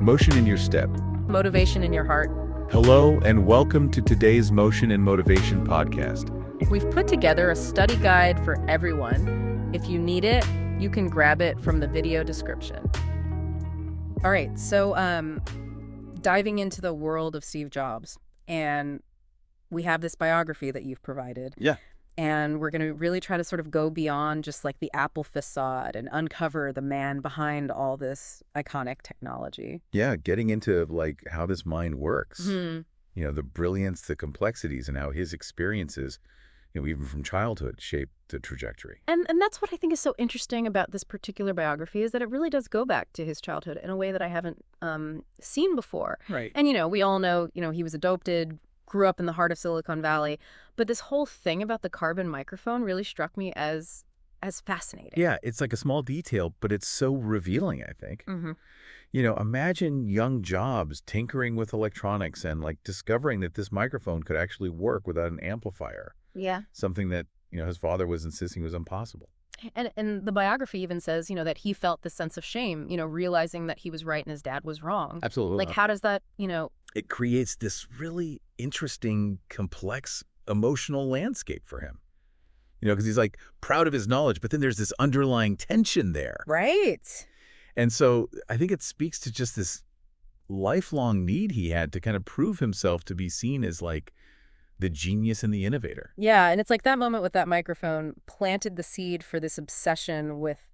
Motion in your step. Motivation in your heart. Hello, and welcome to today's Motion and Motivation podcast. We've put together a study guide for everyone. If you need it, you can grab it from the video description. All right, so diving into the world of Steve Jobs, and we have this biography that you've provided. Yeah. And we're going to really try to sort of go beyond just like the Apple facade and uncover the man behind all this iconic technology. Yeah, getting into like how this mind works. Mm-hmm. You know, the brilliance, the complexities, and how his experiences, even from childhood, shaped the trajectory. And that's what I think is so interesting about this particular biography, is that it really does go back to his childhood in a way that I haven't seen before. Right. And, we all know, he was adopted, grew up in the heart of Silicon Valley. But this whole thing about the carbon microphone really struck me as fascinating. Yeah, it's like a small detail, but it's so revealing, I think. Mm-hmm. Imagine young Jobs tinkering with electronics and like discovering that this microphone could actually work without an amplifier. Yeah. Something that, his father was insisting was impossible. And the biography even says, that he felt this sense of shame, realizing that he was right and his dad was wrong. Absolutely. Like, how does that, It creates this really interesting, complex emotional landscape for him. Because he's like proud of his knowledge, but then there's this underlying tension there. Right. And so I think it speaks to just this lifelong need he had to kind of prove himself to be seen as like the genius and the innovator. Yeah, and it's like that moment with that microphone planted the seed for this obsession with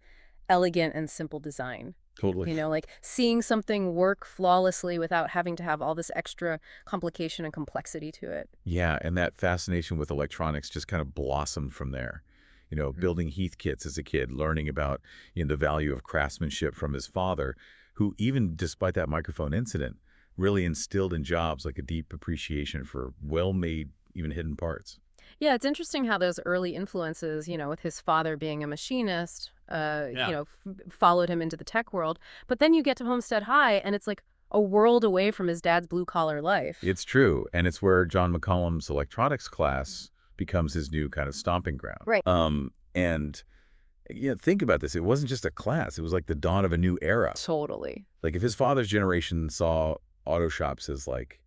elegant and simple design. Totally. Like seeing something work flawlessly without having to have all this extra complication and complexity to it. Yeah, and that fascination with electronics just kind of blossomed from there. Building Heath kits as a kid, learning about the value of craftsmanship from his father, who even despite that microphone incident, really instilled in Jobs like a deep appreciation for well-made, even hidden parts. Yeah, it's interesting how those early influences, with his father being a machinist, followed him into the tech world. But then you get to Homestead High, and it's like a world away from his dad's blue-collar life. It's true, and it's where John McCollum's electronics class becomes his new kind of stomping ground. Right. And think about this. It wasn't just a class. It was like the dawn of a new era. Totally. Like if his father's generation saw auto shops as like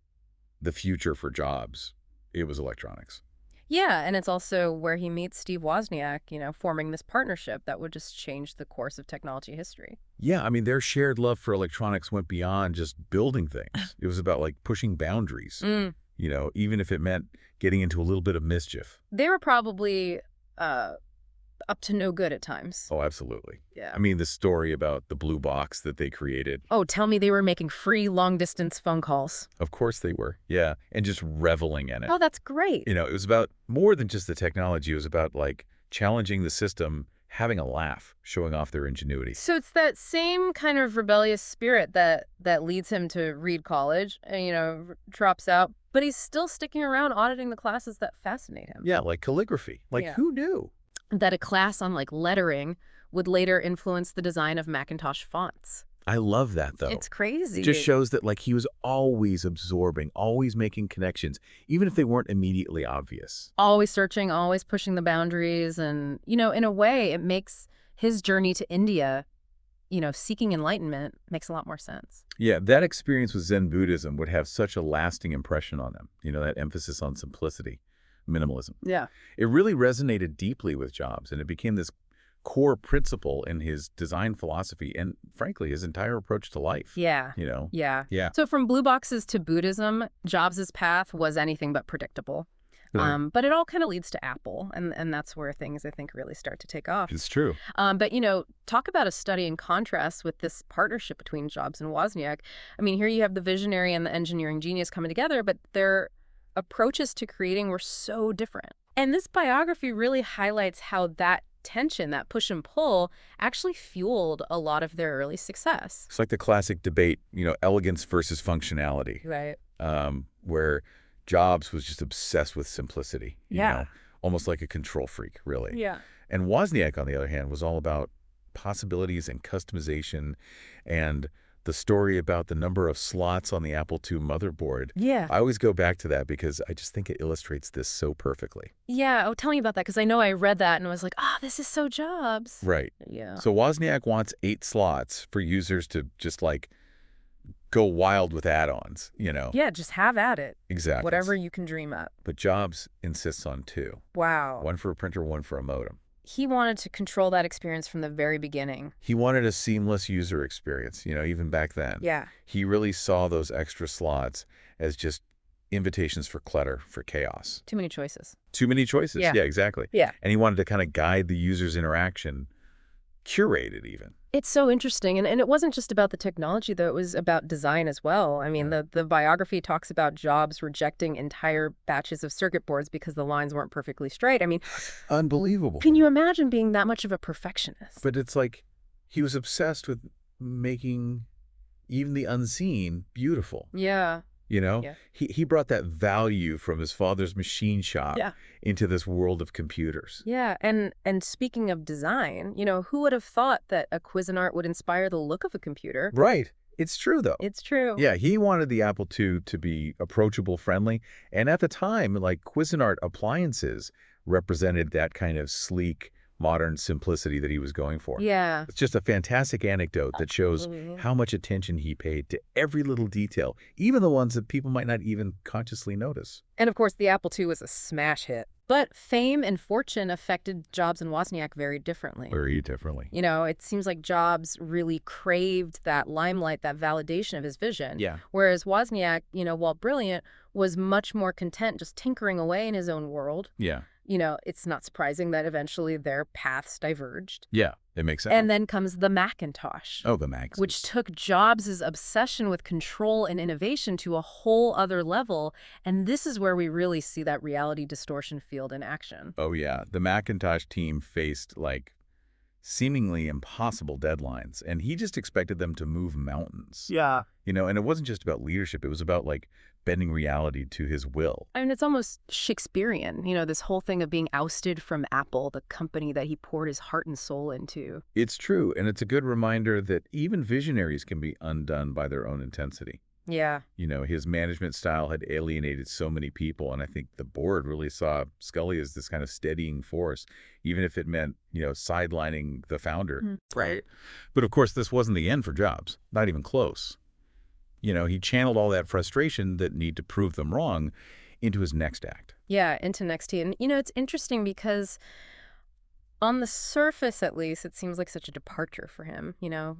the future for Jobs, it was electronics. Yeah, and it's also where he meets Steve Wozniak, forming this partnership that would just change the course of technology history. Yeah, I mean, their shared love for electronics went beyond just building things. It was about like pushing boundaries, even if it meant getting into a little bit of mischief. They were probably up to no good at times. Oh, absolutely. Yeah. I mean, the story about the blue box that they created. Oh, tell me they were making free long-distance phone calls. Of course they were. Yeah. And just reveling in it. Oh, that's great. It was about more than just the technology. It was about like challenging the system, having a laugh, showing off their ingenuity. So it's that same kind of rebellious spirit that leads him to Reed College and, drops out, but he's still sticking around auditing the classes that fascinate him. Yeah, like calligraphy. Like who knew? That a class on like lettering would later influence the design of Macintosh fonts. I love that, though. It's crazy. It just shows that like he was always absorbing, always making connections, even if they weren't immediately obvious. Always searching, always pushing the boundaries. And, in a way, it makes his journey to India, seeking enlightenment, makes a lot more sense. Yeah, that experience with Zen Buddhism would have such a lasting impression on him. That emphasis on simplicity. Minimalism. Yeah. It really resonated deeply with Jobs, and it became this core principle in his design philosophy and, frankly, his entire approach to life. Yeah. Yeah. So from blue boxes to Buddhism, Jobs' path was anything but predictable. But it all kind of leads to Apple, and that's where things, I think, really start to take off. It's true. But, talk about a study in contrast with this partnership between Jobs and Wozniak. I mean, here you have the visionary and the engineering genius coming together, but their approaches to creating were so different. And this biography really highlights how that tension, that push and pull, actually fueled a lot of their early success. It's like the classic debate, elegance versus functionality. Right. Where Jobs was just obsessed with simplicity. You know, almost like a control freak, really. Yeah. And Wozniak, on the other hand, was all about possibilities and customization and the story about the number of slots on the Apple II motherboard. Yeah. I always go back to that because I just think it illustrates this so perfectly. Yeah. Oh, tell me about that, because I know I read that and was like, this is so Jobs. Right. Yeah. So Wozniak wants 8 slots for users to just like go wild with add-ons, Yeah, just have at it. Exactly. Whatever you can dream up. But Jobs insists on two. Wow. One for a printer, one for a modem. He wanted to control that experience from the very beginning. He wanted a seamless user experience, even back then. Yeah. He really saw those extra slots as just invitations for clutter, for chaos. Too many choices. Too many choices. Yeah. Yeah, exactly. Yeah. And he wanted to kind of guide the user's interaction, curate it even. It's so interesting. And it wasn't just about the technology, though. It was about design as well. I mean, the biography talks about Jobs rejecting entire batches of circuit boards because the lines weren't perfectly straight. I mean, Unbelievable. can you imagine being that much of a perfectionist? But it's like he was obsessed with making even the unseen beautiful. Yeah. Yeah. He brought that value from his father's machine shop Yeah. into this world of computers. Yeah, and speaking of design, who would have thought that a Cuisinart would inspire the look of a computer? Right. It's true, though. It's true. Yeah, he wanted the Apple II to be approachable, friendly. And at the time, like Cuisinart appliances represented that kind of sleek, modern simplicity that he was going for. Yeah. It's just a fantastic anecdote that shows how much attention he paid to every little detail, even the ones that people might not even consciously notice. And of course, the Apple II was a smash hit. But fame and fortune affected Jobs and Wozniak very differently. Very differently. It seems like Jobs really craved that limelight, that validation of his vision. Yeah. Whereas Wozniak, while brilliant, was much more content just tinkering away in his own world. Yeah. It's not surprising that eventually their paths diverged. Yeah, it makes sense. And then comes the Macintosh. Oh, the Macs. Which took Jobs' obsession with control and innovation to a whole other level. And this is where we really see that reality distortion field in action. Oh, yeah. The Macintosh team faced, seemingly impossible deadlines, and he just expected them to move mountains. Yeah. And it wasn't just about leadership. It was about, bending reality to his will. I mean, it's almost Shakespearean, this whole thing of being ousted from Apple, the company that he poured his heart and soul into. It's true, and it's a good reminder that even visionaries can be undone by their own intensity. Yeah. His management style had alienated so many people, and I think the board really saw Scully as this kind of steadying force, even if it meant, sidelining the founder. Right. But of course, this wasn't the end for Jobs, not even close. He channeled all that frustration, that need to prove them wrong, into his next act. Yeah, into Next T. And, it's interesting because on the surface, at least, it seems like such a departure for him.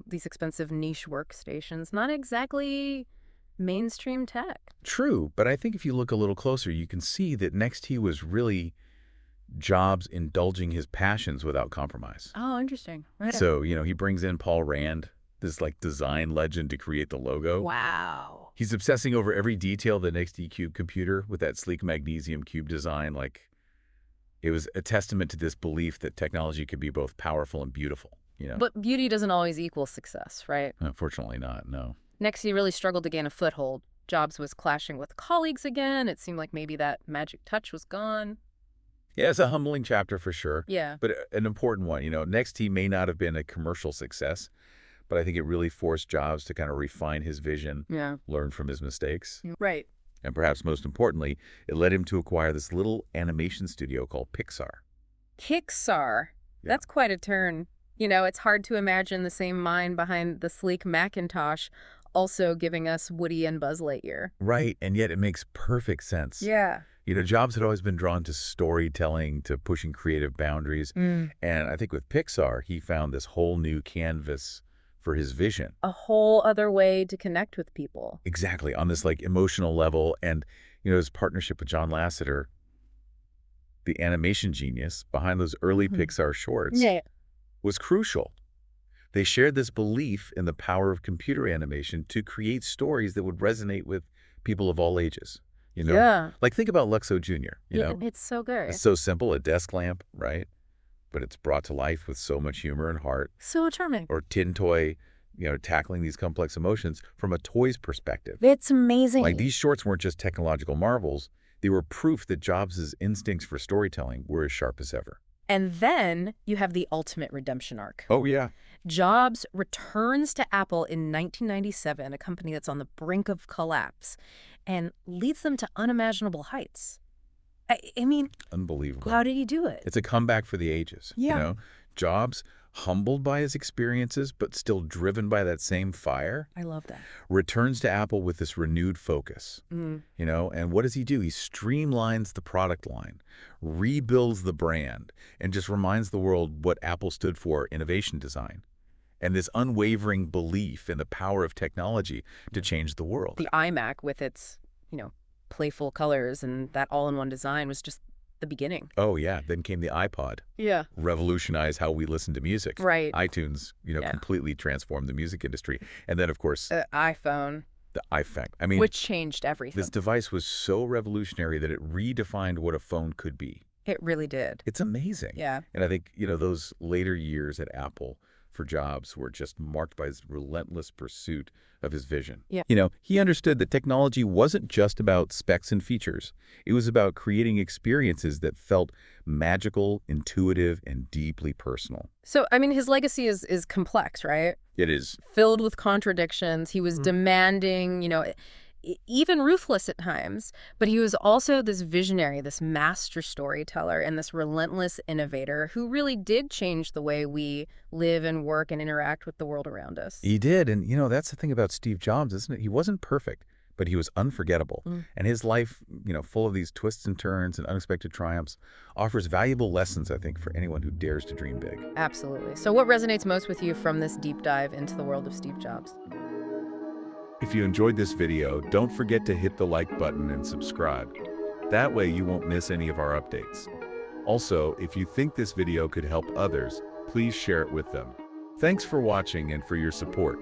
These expensive niche workstations, not exactly mainstream tech. True, but I think if you look a little closer, you can see that Next T was really Jobs indulging his passions without compromise. Oh, interesting. Right. So, he brings in Paul Rand, this design legend, to create the logo. Wow. He's obsessing over every detail of the NXT Cube computer with that sleek magnesium cube design. It was a testament to this belief that technology could be both powerful and beautiful, But beauty doesn't always equal success, right? Unfortunately not, no. Next, he really struggled to gain a foothold. Jobs was clashing with colleagues again. It seemed like maybe that magic touch was gone. Yeah, it's a humbling chapter for sure. Yeah. But an important one. Next T may not have been a commercial success, but I think it really forced Jobs to kind of refine his vision, learn from his mistakes. Right. And perhaps most importantly, it led him to acquire this little animation studio called Pixar. Pixar. Yeah. That's quite a turn. It's hard to imagine the same mind behind the sleek Macintosh also giving us Woody and Buzz Lightyear. Right, and yet it makes perfect sense. Yeah. Jobs had always been drawn to storytelling, to pushing creative boundaries. And I think with Pixar, he found this whole new canvas for his vision. A whole other way to connect with people. Exactly, on this emotional level. And, his partnership with John Lasseter, the animation genius behind those early Pixar shorts, was crucial. They shared this belief in the power of computer animation to create stories that would resonate with people of all ages. Yeah. Think about Luxo Jr., It's so good. It's so simple, a desk lamp, right? But it's brought to life with so much humor and heart. So charming. Or Tin Toy, tackling these complex emotions from a toy's perspective. It's amazing. These shorts weren't just technological marvels. They were proof that Jobs' instincts for storytelling were as sharp as ever. And then you have the ultimate redemption arc. Oh, yeah. Jobs returns to Apple in 1997, a company that's on the brink of collapse, and leads them to unimaginable heights. I mean, Unbelievable. how did he do it? It's a comeback for the ages. Yeah. Jobs humbled by his experiences, but still driven by that same fire, I love that. returns to Apple with this renewed focus. And what does he do? He streamlines the product line, rebuilds the brand, and just reminds the world what Apple stood for: innovation design. And this unwavering belief in the power of technology to change the world. The iMac with its, playful colors and that all-in-one design was just the beginning. Oh, yeah. Then came the iPod. Yeah. Revolutionized how we listen to music. Right. iTunes, completely transformed the music industry. And then, of course, iPhone. the iPhone. Which changed everything. This device was so revolutionary that it redefined what a phone could be. It really did. It's amazing. Yeah. And I think, those later years at Apple for Jobs were just marked by his relentless pursuit of his vision. Yeah. He understood that technology wasn't just about specs and features. It was about creating experiences that felt magical, intuitive, and deeply personal. So, his legacy is complex, right? It is. Filled with contradictions. He was demanding, even ruthless at times, but he was also this visionary, this master storyteller, and this relentless innovator who really did change the way we live and work and interact with the world around us. He did. And, that's the thing about Steve Jobs, isn't it? He wasn't perfect, but he was unforgettable. And his life, full of these twists and turns and unexpected triumphs, offers valuable lessons, I think, for anyone who dares to dream big. Absolutely. So what resonates most with you from this deep dive into the world of Steve Jobs? If you enjoyed this video, don't forget to hit the like button and subscribe. That way you won't miss any of our updates. Also, if you think this video could help others, please share it with them. Thanks for watching and for your support.